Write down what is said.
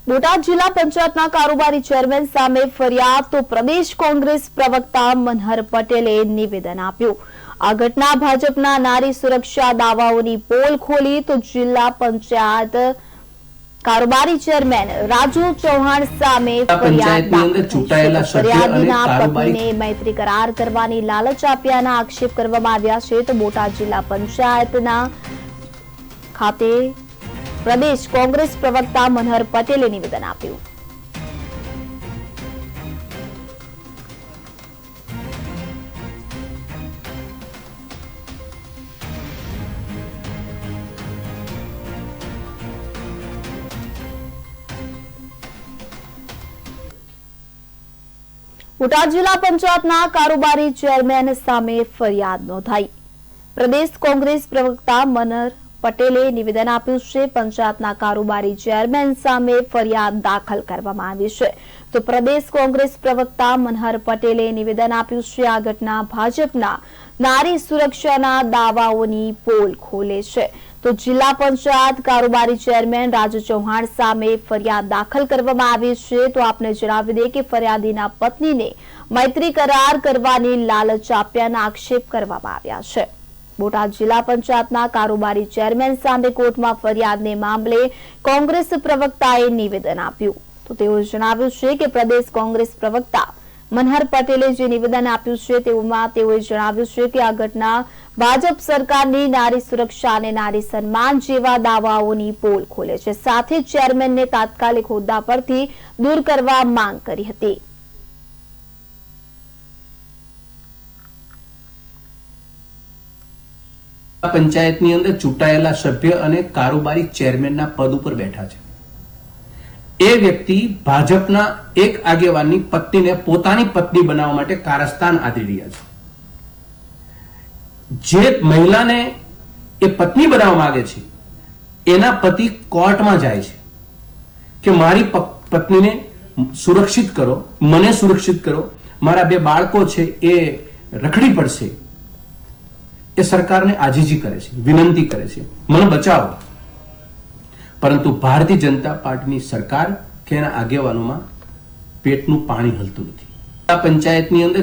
બોટાદ જિલ્લા પંચાયતના કારોબારી ચેરમેન સામે ફરિયાદ તો પ્રદેશ કોંગ્રેસ પ્રવક્તા મનહર પટેલે નિવેદન આપ્યું। આ ઘટના ભાજપના નારી સુરક્ષા દાવાઓની પોલ ખોલી તો જિલ્લા પંચાયત કારોબારી ચેરમેન રાજુ ચૌહાણ સામે ફરિયાદીના પત્નીને મૈત્રી કરાર કરવાની લાલચ આપ્યાના આક્ષેપ કરવામાં આવ્યા છે। તો બોટાદ જિલ્લા પંચાયતના ખાતે प्रदेश कांग्रेस प्रवक्ता मनहर पटेले निवेदन आप्યું। બોટાદ જિલ્લા પંચાયતના કારોબારી ચેરમેન સામે ફરિયાદ નોંધાઈ। પ્રદેશ કોંગ્રેસ પ્રવક્તા મનહર પટેલે નિવેદન આપ્યું છે। પંચાયતના કારોબારી ચેરમેન સામે ફરિયાદ દાખલ કરવામાં આવી છે। તો પ્રદેશ કોંગ્રેસ પ્રવક્તા મનહર પટેલે નિવેદન આપ્યું છે। આ ઘટના ભાજપના નારી સુરક્ષાના દાવાઓની પોલ ખોલે છે। તો જિલ્લા પંચાયત કારોબારી ચેરમેન રાજુ ચૌહાણ સામે ફરિયાદ દાખલ કરવામાં આવી છે। તો આપને જણાવી દે કે ફરિયાદીના પત્નીને મૈત્રી કરાર કરવાની લાલચ આપ્યાના આક્ષેપ કરવામાં આવ્યા છે। બોટાદ જિલ્લા પંચાયતના કારોબારી ચેરમેન સામે કોર્ટમાં ફરિયાદને મામલે કોંગ્રેસ પ્રવક્તાએ નિવેદન આપ્યું। તો તેઓએ જણાવ્યું છે કે પ્રદેશ કોંગ્રેસ પ્રવક્તા મનહર પટેલે જે નિવેદન આપ્યું છે તેમાં તેઓએ જણાવ્યું છે કે આ ઘટના ભાજપ સરકારની નારી સુરક્ષા અને નારી સન્માન જેવા દાવાઓની પોલ ખોલે છે। સાથે જ ચેરમેનને તાત્કાલિક હોદ્દા પરથી દૂર કરવા માંગ કરી હતી। पंचायतनी अंदर चूंटायेला सभ्य अने कारोबारी चेरमेनना पद उपर बैठा छे। ए व्यक्ति भाजपना एक आगेवाननी पत्नीने पोतानी पत्नी बनाववा माटे कारस्थान आदरी रह्या छे। जे महिलाने ए पत्नी बनाववा मांगे छे एना पति कोर्टमां जाय छे के मारी पत्नीने सुरक्षित करो, मने सुरक्षित करो, मारा बे बाळको छे ए रखड़ी पड़शे। એ સરકારને આજીજી કરે છે, વિનંતી કરે છે, મને બચાવો। પરંતુ ભારતીય જનતા પાર્ટીની સરકાર કે એના આગેવાનોમાં પેટનું પાણી હલતું નથી। આ પંચાયતની અંદર